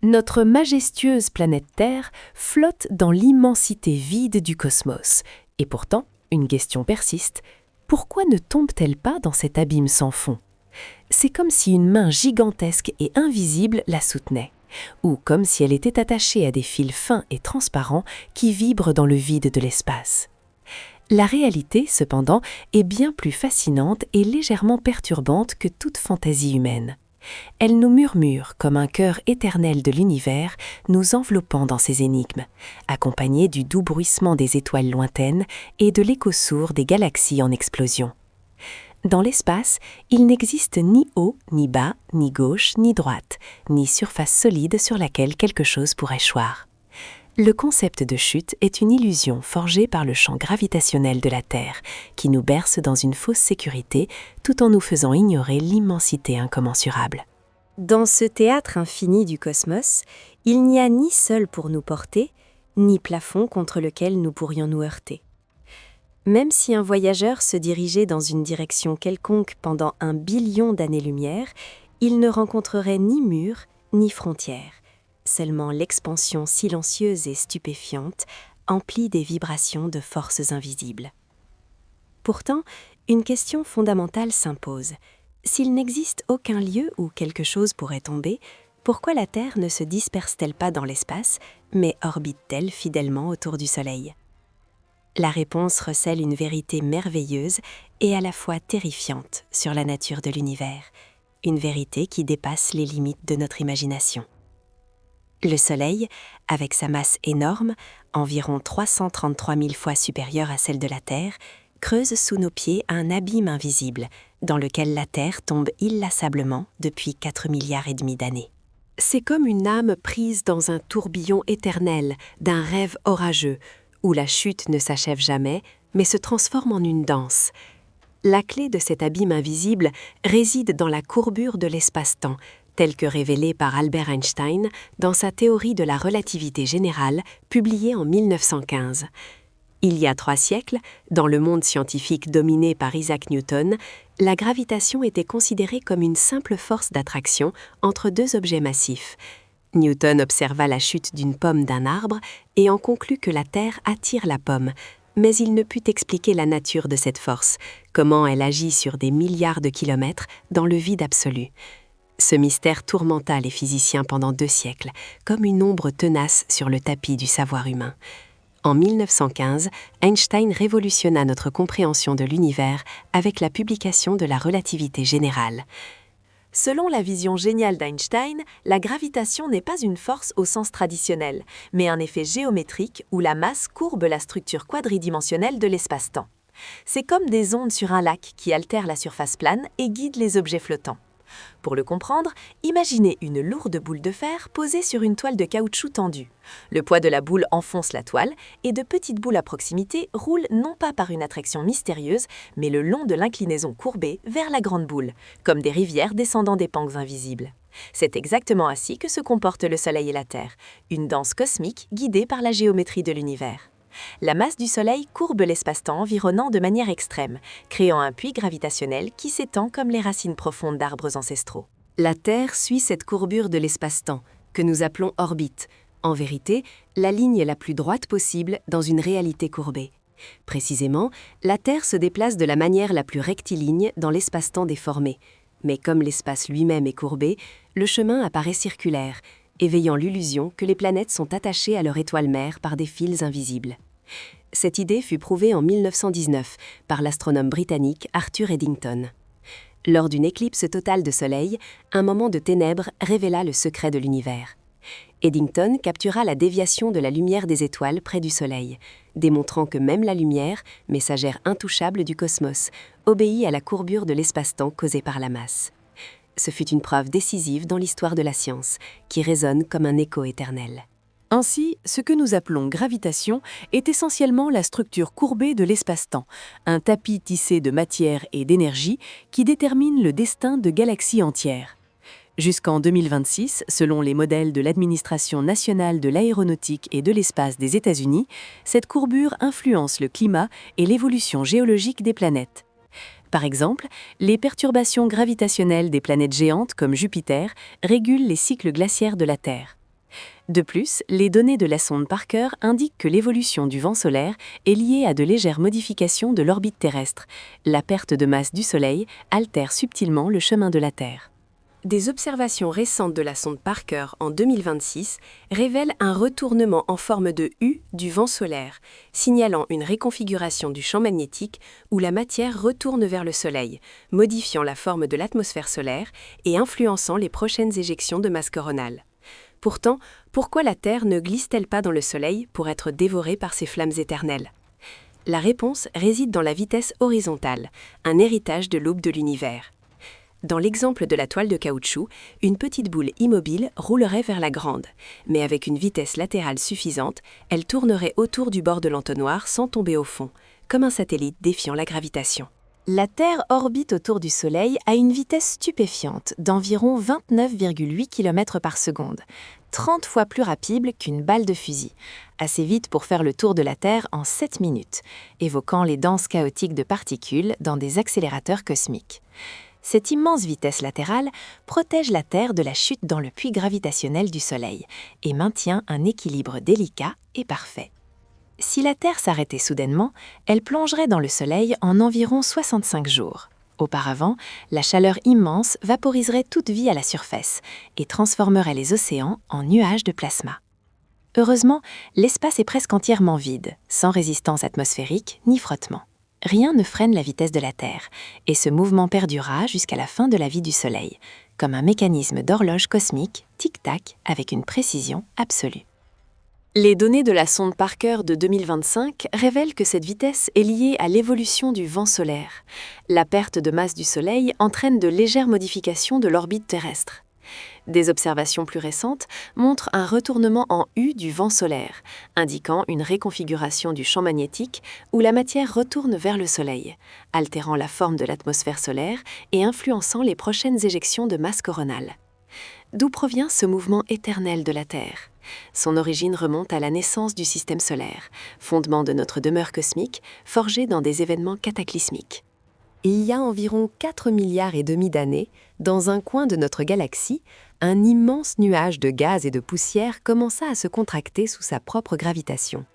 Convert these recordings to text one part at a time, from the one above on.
Notre majestueuse planète Terre flotte dans l'immensité vide du cosmos. Et pourtant, une question persiste. Pourquoi ne tombe-t-elle pas dans cet abîme sans fond? C'est comme si une main gigantesque et invisible la soutenait, ou comme si elle était attachée à des fils fins et transparents qui vibrent dans le vide de l'espace. La réalité, cependant, est bien plus fascinante et légèrement perturbante que toute fantaisie humaine. Elle nous murmure comme un chœur éternel de l'univers nous enveloppant dans ses énigmes, accompagné du doux bruissement des étoiles lointaines et de l'écho sourd des galaxies en explosion. Dans l'espace, il n'existe ni haut, ni bas, ni gauche, ni droite, ni surface solide sur laquelle quelque chose pourrait choir. Le concept de chute est une illusion forgée par le champ gravitationnel de la Terre, qui nous berce dans une fausse sécurité tout en nous faisant ignorer l'immensité incommensurable. Dans ce théâtre infini du cosmos, il n'y a ni sol pour nous porter, ni plafond contre lequel nous pourrions nous heurter. Même si un voyageur se dirigeait dans une direction quelconque pendant 1 billion d'années-lumière, il ne rencontrerait ni mur, ni frontières. Seulement l'expansion silencieuse et stupéfiante, emplie des vibrations de forces invisibles. Pourtant, une question fondamentale s'impose. S'il n'existe aucun lieu où quelque chose pourrait tomber, pourquoi la Terre ne se disperse-t-elle pas dans l'espace, mais orbite-t-elle fidèlement autour du Soleil? La réponse recèle une vérité merveilleuse et à la fois terrifiante sur la nature de l'univers, une vérité qui dépasse les limites de notre imagination. Le Soleil, avec sa masse énorme, environ 333 000 fois supérieure à celle de la Terre, creuse sous nos pieds un abîme invisible, dans lequel la Terre tombe inlassablement depuis 4,5 milliards d'années. C'est comme une âme prise dans un tourbillon éternel d'un rêve orageux, où la chute ne s'achève jamais, mais se transforme en une danse. La clé de cet abîme invisible réside dans la courbure de l'espace-temps, telle que révélée par Albert Einstein dans sa théorie de la relativité générale, publiée en 1915. Il y a 3 siècles, dans le monde scientifique dominé par Isaac Newton, la gravitation était considérée comme une simple force d'attraction entre 2 objets massifs. Newton observa la chute d'une pomme d'un arbre et en conclut que la Terre attire la pomme, mais il ne put expliquer la nature de cette force, comment elle agit sur des milliards de kilomètres dans le vide absolu. Ce mystère tourmenta les physiciens pendant 2 siècles, comme une ombre tenace sur le tapis du savoir humain. En 1915, Einstein révolutionna notre compréhension de l'univers avec la publication de la relativité générale. Selon la vision géniale d'Einstein, la gravitation n'est pas une force au sens traditionnel, mais un effet géométrique où la masse courbe la structure quadridimensionnelle de l'espace-temps. C'est comme des ondes sur un lac qui altèrent la surface plane et guident les objets flottants. Pour le comprendre, imaginez une lourde boule de fer posée sur une toile de caoutchouc tendue. Le poids de la boule enfonce la toile et de petites boules à proximité roulent non pas par une attraction mystérieuse, mais le long de l'inclinaison courbée vers la grande boule, comme des rivières descendant des pentes invisibles. C'est exactement ainsi que se comportent le Soleil et la Terre, une danse cosmique guidée par la géométrie de l'univers. La masse du Soleil courbe l'espace-temps environnant de manière extrême, créant un puits gravitationnel qui s'étend comme les racines profondes d'arbres ancestraux. La Terre suit cette courbure de l'espace-temps, que nous appelons orbite, en vérité, la ligne la plus droite possible dans une réalité courbée. Précisément, la Terre se déplace de la manière la plus rectiligne dans l'espace-temps déformé. Mais comme l'espace lui-même est courbé, le chemin apparaît circulaire, éveillant l'illusion que les planètes sont attachées à leur étoile mère par des fils invisibles. Cette idée fut prouvée en 1919 par l'astronome britannique Arthur Eddington. Lors d'une éclipse totale de Soleil, un moment de ténèbres révéla le secret de l'univers. Eddington captura la déviation de la lumière des étoiles près du Soleil, démontrant que même la lumière, messagère intouchable du cosmos, obéit à la courbure de l'espace-temps causée par la masse. Ce fut une preuve décisive dans l'histoire de la science, qui résonne comme un écho éternel. Ainsi, ce que nous appelons gravitation est essentiellement la structure courbée de l'espace-temps, un tapis tissé de matière et d'énergie qui détermine le destin de galaxies entières. Jusqu'en 2026, selon les modèles de l'Administration nationale de l'aéronautique et de l'espace des États-Unis, cette courbure influence le climat et l'évolution géologique des planètes. Par exemple, les perturbations gravitationnelles des planètes géantes comme Jupiter régulent les cycles glaciaires de la Terre. De plus, les données de la sonde Parker indiquent que l'évolution du vent solaire est liée à de légères modifications de l'orbite terrestre. La perte de masse du Soleil altère subtilement le chemin de la Terre. Des observations récentes de la sonde Parker en 2026 révèlent un retournement en forme de U du vent solaire, signalant une réconfiguration du champ magnétique où la matière retourne vers le Soleil, modifiant la forme de l'atmosphère solaire et influençant les prochaines éjections de masse coronale. Pourtant, pourquoi la Terre ne glisse-t-elle pas dans le Soleil pour être dévorée par ses flammes éternelles? La réponse réside dans la vitesse horizontale, un héritage de l'aube de l'univers. Dans l'exemple de la toile de caoutchouc, une petite boule immobile roulerait vers la grande, mais avec une vitesse latérale suffisante, elle tournerait autour du bord de l'entonnoir sans tomber au fond, comme un satellite défiant la gravitation. La Terre orbite autour du Soleil à une vitesse stupéfiante d'environ 29,8 km par seconde, 30 fois plus rapide qu'une balle de fusil, assez vite pour faire le tour de la Terre en 7 minutes, évoquant les danses chaotiques de particules dans des accélérateurs cosmiques. Cette immense vitesse latérale protège la Terre de la chute dans le puits gravitationnel du Soleil et maintient un équilibre délicat et parfait. Si la Terre s'arrêtait soudainement, elle plongerait dans le Soleil en environ 65 jours. Auparavant, la chaleur immense vaporiserait toute vie à la surface et transformerait les océans en nuages de plasma. Heureusement, l'espace est presque entièrement vide, sans résistance atmosphérique ni frottement. Rien ne freine la vitesse de la Terre, et ce mouvement perdurera jusqu'à la fin de la vie du Soleil, comme un mécanisme d'horloge cosmique, tic-tac, avec une précision absolue. Les données de la sonde Parker de 2025 révèlent que cette vitesse est liée à l'évolution du vent solaire. La perte de masse du Soleil entraîne de légères modifications de l'orbite terrestre. Des observations plus récentes montrent un retournement en U du vent solaire, indiquant une réconfiguration du champ magnétique où la matière retourne vers le Soleil, altérant la forme de l'atmosphère solaire et influençant les prochaines éjections de masse coronale. D'où provient ce mouvement éternel de la Terre? Son origine remonte à la naissance du système solaire, fondement de notre demeure cosmique, forgé dans des événements cataclysmiques. Il y a environ 4,5 milliards d'années, dans un coin de notre galaxie, un immense nuage de gaz et de poussière commença à se contracter sous sa propre gravitation.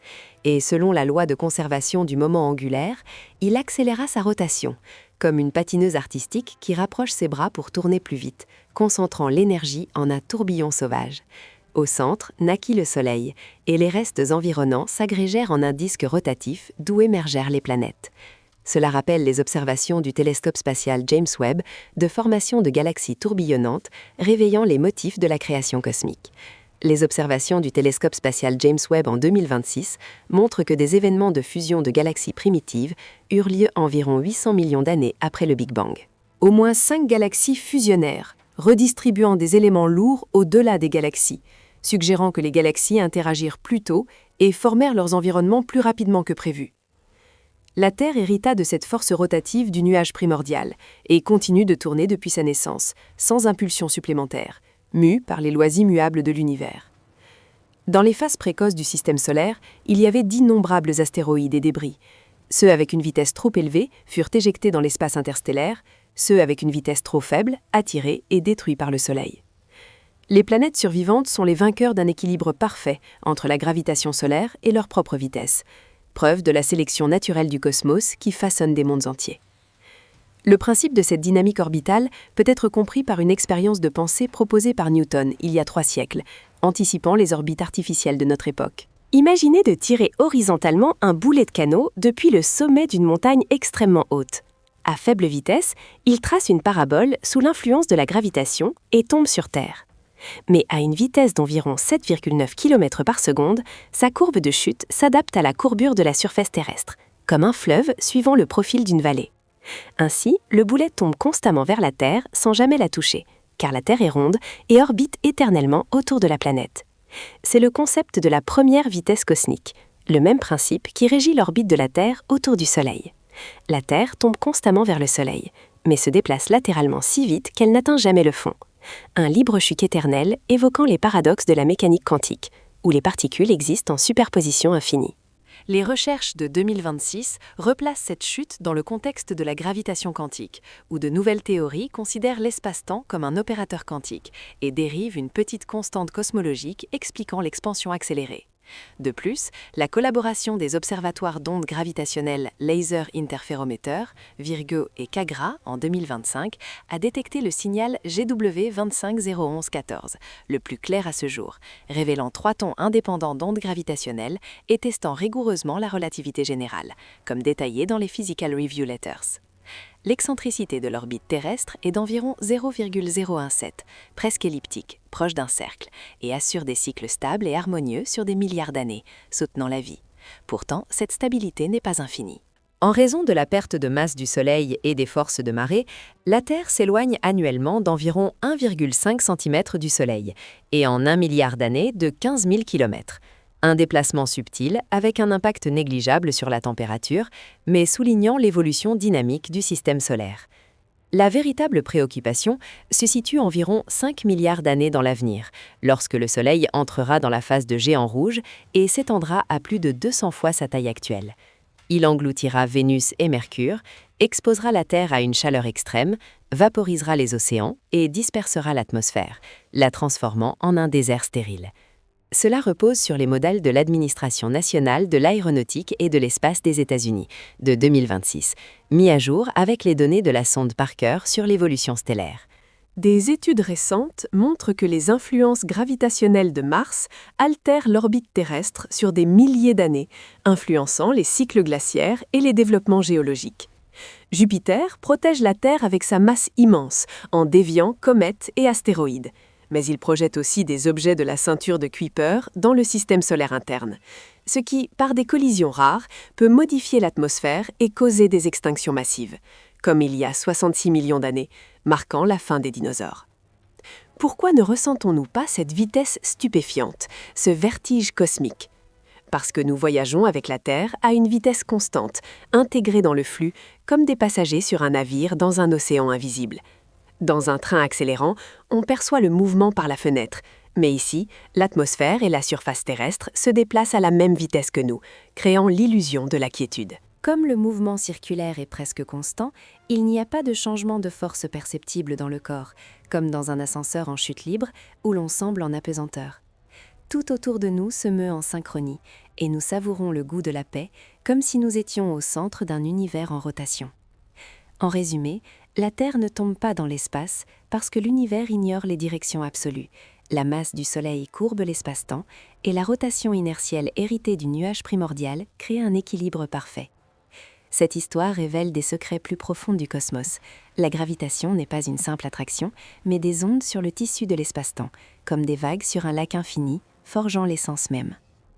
Et selon la loi de conservation du moment angulaire, il accéléra sa rotation, comme une patineuse artistique qui rapproche ses bras pour tourner plus vite, concentrant l'énergie en un tourbillon sauvage. Au centre naquit le Soleil, et les restes environnants s'agrégèrent en un disque rotatif d'où émergèrent les planètes. Cela rappelle les observations du télescope spatial James Webb de formation de galaxies tourbillonnantes, réveillant les motifs de la création cosmique. Les observations du télescope spatial James Webb en 2026 montrent que des événements de fusion de galaxies primitives eurent lieu environ 800 millions d'années après le Big Bang. Au moins 5 galaxies fusionnèrent, redistribuant des éléments lourds au-delà des galaxies, suggérant que les galaxies interagirent plus tôt et formèrent leurs environnements plus rapidement que prévu. La Terre hérita de cette force rotative du nuage primordial et continue de tourner depuis sa naissance, sans impulsion supplémentaire, mue par les lois immuables de l'univers. Dans les phases précoces du système solaire, il y avait d'innombrables astéroïdes et débris. Ceux avec une vitesse trop élevée furent éjectés dans l'espace interstellaire, ceux avec une vitesse trop faible, attirés et détruits par le Soleil. Les planètes survivantes sont les vainqueurs d'un équilibre parfait entre la gravitation solaire et leur propre vitesse, preuve de la sélection naturelle du cosmos qui façonne des mondes entiers. Le principe de cette dynamique orbitale peut être compris par une expérience de pensée proposée par Newton il y a 3 siècles, anticipant les orbites artificielles de notre époque. Imaginez de tirer horizontalement un boulet de canot depuis le sommet d'une montagne extrêmement haute. À faible vitesse, il trace une parabole sous l'influence de la gravitation et tombe sur Terre. Mais à une vitesse d'environ 7,9 km par seconde, sa courbe de chute s'adapte à la courbure de la surface terrestre, comme un fleuve suivant le profil d'une vallée. Ainsi, le boulet tombe constamment vers la Terre sans jamais la toucher, car la Terre est ronde et orbite éternellement autour de la planète. C'est le concept de la première vitesse cosmique, le même principe qui régit l'orbite de la Terre autour du Soleil. La Terre tombe constamment vers le Soleil, mais se déplace latéralement si vite qu'elle n'atteint jamais le fond. Un libre-chuc éternel évoquant les paradoxes de la mécanique quantique, où les particules existent en superposition infinie. Les recherches de 2026 replacent cette chute dans le contexte de la gravitation quantique, où de nouvelles théories considèrent l'espace-temps comme un opérateur quantique et dérivent une petite constante cosmologique expliquant l'expansion accélérée. De plus, la collaboration des observatoires d'ondes gravitationnelles Laser Interferometer, Virgo et CaGRA en 2025 a détecté le signal GW2501114, le plus clair à ce jour, révélant 3 tons indépendants d'ondes gravitationnelles et testant rigoureusement la relativité générale, comme détaillé dans les Physical Review Letters. L'excentricité de l'orbite terrestre est d'environ 0,017, presque elliptique, proche d'un cercle, et assure des cycles stables et harmonieux sur des milliards d'années, soutenant la vie. Pourtant, cette stabilité n'est pas infinie. En raison de la perte de masse du Soleil et des forces de marée, la Terre s'éloigne annuellement d'environ 1,5 cm du Soleil, et en 1 milliard d'années de 15 000 km. Un déplacement subtil avec un impact négligeable sur la température, mais soulignant l'évolution dynamique du système solaire. La véritable préoccupation se situe environ 5 milliards d'années dans l'avenir, lorsque le Soleil entrera dans la phase de géant rouge et s'étendra à plus de 200 fois sa taille actuelle. Il engloutira Vénus et Mercure, exposera la Terre à une chaleur extrême, vaporisera les océans et dispersera l'atmosphère, la transformant en un désert stérile. Cela repose sur les modèles de l'Administration nationale de l'aéronautique et de l'espace des États-Unis, de 2026, mis à jour avec les données de la sonde Parker sur l'évolution stellaire. Des études récentes montrent que les influences gravitationnelles de Mars altèrent l'orbite terrestre sur des milliers d'années, influençant les cycles glaciaires et les développements géologiques. Jupiter protège la Terre avec sa masse immense, en déviant comètes et astéroïdes. Mais il projette aussi des objets de la ceinture de Kuiper dans le système solaire interne, ce qui, par des collisions rares, peut modifier l'atmosphère et causer des extinctions massives, comme il y a 66 millions d'années, marquant la fin des dinosaures. Pourquoi ne ressentons-nous pas cette vitesse stupéfiante, ce vertige cosmique ? Parce que nous voyageons avec la Terre à une vitesse constante, intégrée dans le flux, comme des passagers sur un navire dans un océan invisible. Dans un train accélérant, on perçoit le mouvement par la fenêtre, mais ici, l'atmosphère et la surface terrestre se déplacent à la même vitesse que nous, créant l'illusion de la quiétude. Comme le mouvement circulaire est presque constant, il n'y a pas de changement de force perceptible dans le corps, comme dans un ascenseur en chute libre où l'on semble en apesanteur. Tout autour de nous se meut en synchronie, et nous savourons le goût de la paix, comme si nous étions au centre d'un univers en rotation. En résumé, la Terre ne tombe pas dans l'espace parce que l'univers ignore les directions absolues. La masse du Soleil courbe l'espace-temps et la rotation inertielle héritée du nuage primordial crée un équilibre parfait. Cette histoire révèle des secrets plus profonds du cosmos. La gravitation n'est pas une simple attraction, mais des ondes sur le tissu de l'espace-temps, comme des vagues sur un lac infini, forgeant l'essence même.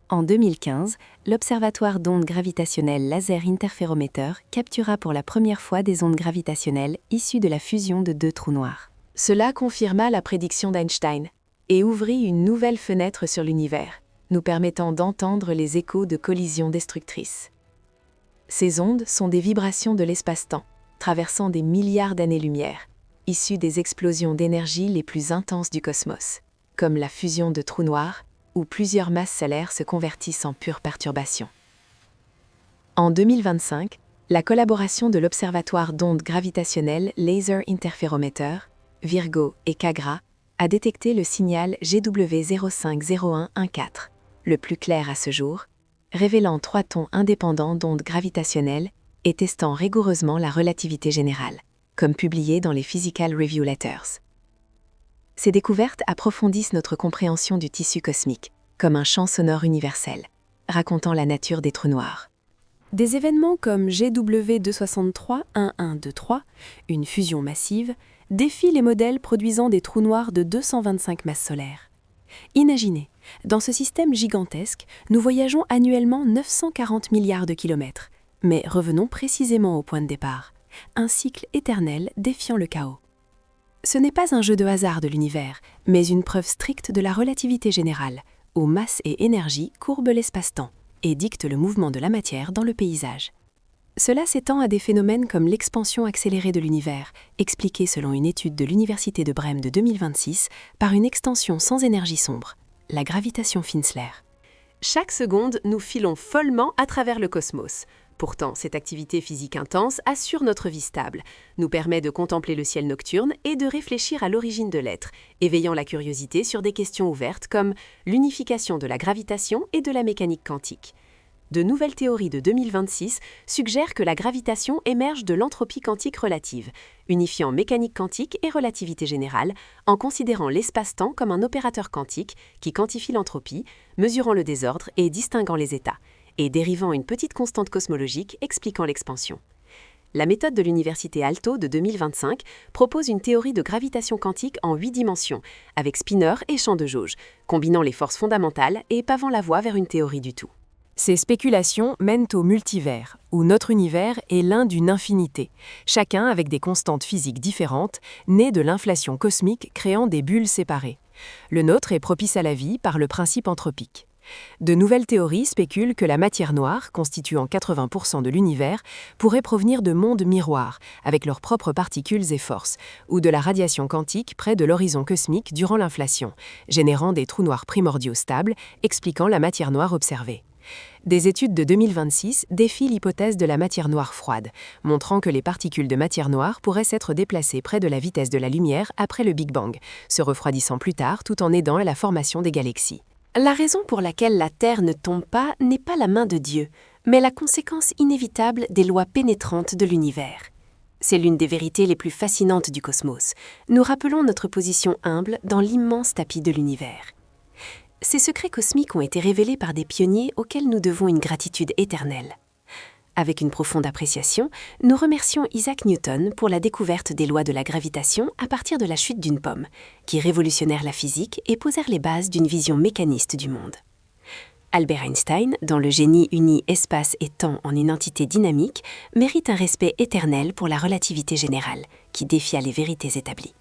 En 2015, l'Observatoire d'ondes gravitationnelles Laser Interferometer captura pour la première fois des ondes gravitationnelles issues de la fusion de 2 trous noirs. Cela confirma la prédiction d'Einstein et ouvrit une nouvelle fenêtre sur l'univers, nous permettant d'entendre les échos de collisions destructrices. Ces ondes sont des vibrations de l'espace-temps, traversant des milliards d'années-lumière, issues des explosions d'énergie les plus intenses du cosmos, comme la fusion de trous noirs, où plusieurs masses solaires se convertissent en pure perturbation. En 2025, la collaboration de l'Observatoire d'ondes gravitationnelles Laser Interferometer, Virgo et CaGRA a détecté le signal GW050114, le plus clair à ce jour, révélant 3 tons indépendants d'ondes gravitationnelles et testant rigoureusement la relativité générale, comme publié dans les Physical Review Letters. Ces découvertes approfondissent notre compréhension du tissu cosmique, comme un champ sonore universel, racontant la nature des trous noirs. Des événements comme GW2631123, une fusion massive, défient les modèles produisant des trous noirs de 225 masses solaires. Imaginez, dans ce système gigantesque, nous voyageons annuellement 940 milliards de kilomètres. Mais revenons précisément au point de départ, un cycle éternel défiant le chaos. Ce n'est pas un jeu de hasard de l'univers, mais une preuve stricte de la relativité générale, où masse et énergie courbent l'espace-temps et dictent le mouvement de la matière dans le paysage. Cela s'étend à des phénomènes comme l'expansion accélérée de l'univers, expliquée selon une étude de l'Université de Brême de 2026 par une extension sans énergie sombre, la gravitation Finsler. Chaque seconde, nous filons follement à travers le cosmos. Pourtant, cette activité physique intense assure notre vie stable, nous permet de contempler le ciel nocturne et de réfléchir à l'origine de l'être, éveillant la curiosité sur des questions ouvertes comme l'unification de la gravitation et de la mécanique quantique. De nouvelles théories de 2026 suggèrent que la gravitation émerge de l'entropie quantique relative, unifiant mécanique quantique et relativité générale, en considérant l'espace-temps comme un opérateur quantique qui quantifie l'entropie, mesurant le désordre et distinguant les états, et dérivant une petite constante cosmologique expliquant l'expansion. La méthode de l'université Aalto de 2025 propose une théorie de gravitation quantique en 8 dimensions, avec spinner et champ de jauge, combinant les forces fondamentales et pavant la voie vers une théorie du tout. Ces spéculations mènent au multivers, où notre univers est l'un d'une infinité, chacun avec des constantes physiques différentes, nées de l'inflation cosmique créant des bulles séparées. Le nôtre est propice à la vie par le principe anthropique. De nouvelles théories spéculent que la matière noire, constituant 80% de l'univers, pourrait provenir de mondes miroirs, avec leurs propres particules et forces, ou de la radiation quantique près de l'horizon cosmique durant l'inflation, générant des trous noirs primordiaux stables, expliquant la matière noire observée. Des études de 2026 défient l'hypothèse de la matière noire froide, montrant que les particules de matière noire pourraient s'être déplacées près de la vitesse de la lumière après le Big Bang, se refroidissant plus tard tout en aidant à la formation des galaxies. La raison pour laquelle la Terre ne tombe pas n'est pas la main de Dieu, mais la conséquence inévitable des lois pénétrantes de l'univers. C'est l'une des vérités les plus fascinantes du cosmos. Nous rappelons notre position humble dans l'immense tapis de l'univers. Ces secrets cosmiques ont été révélés par des pionniers auxquels nous devons une gratitude éternelle. Avec une profonde appréciation, nous remercions Isaac Newton pour la découverte des lois de la gravitation à partir de la chute d'une pomme, qui révolutionnèrent la physique et posèrent les bases d'une vision mécaniste du monde. Albert Einstein, dont le génie unit espace et temps en une entité dynamique, mérite un respect éternel pour la relativité générale, qui défia les vérités établies.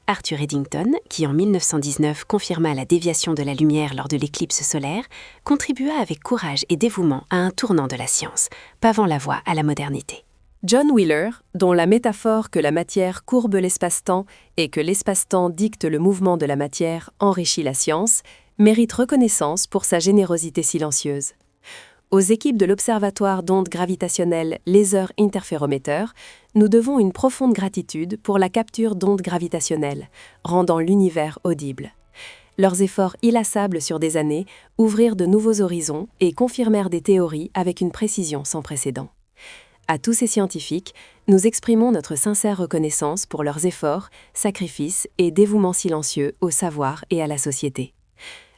Arthur Eddington, qui en 1919 confirma la déviation de la lumière lors de l'éclipse solaire, contribua avec courage et dévouement à un tournant de la science, pavant la voie à la modernité. John Wheeler, dont la métaphore que la matière courbe l'espace-temps et que l'espace-temps dicte le mouvement de la matière enrichit la science, mérite reconnaissance pour sa générosité silencieuse. Aux équipes de l'Observatoire d'ondes gravitationnelles Laser Interferometer, nous devons une profonde gratitude pour la capture d'ondes gravitationnelles, rendant l'univers audible. Leurs efforts inlassables sur des années ouvrirent de nouveaux horizons et confirmèrent des théories avec une précision sans précédent. À tous ces scientifiques, nous exprimons notre sincère reconnaissance pour leurs efforts, sacrifices et dévouement silencieux au savoir et à la société.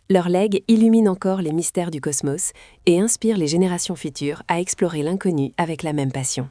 Leur legs illumine encore les mystères du cosmos et inspire les générations futures à explorer l'inconnu avec la même passion.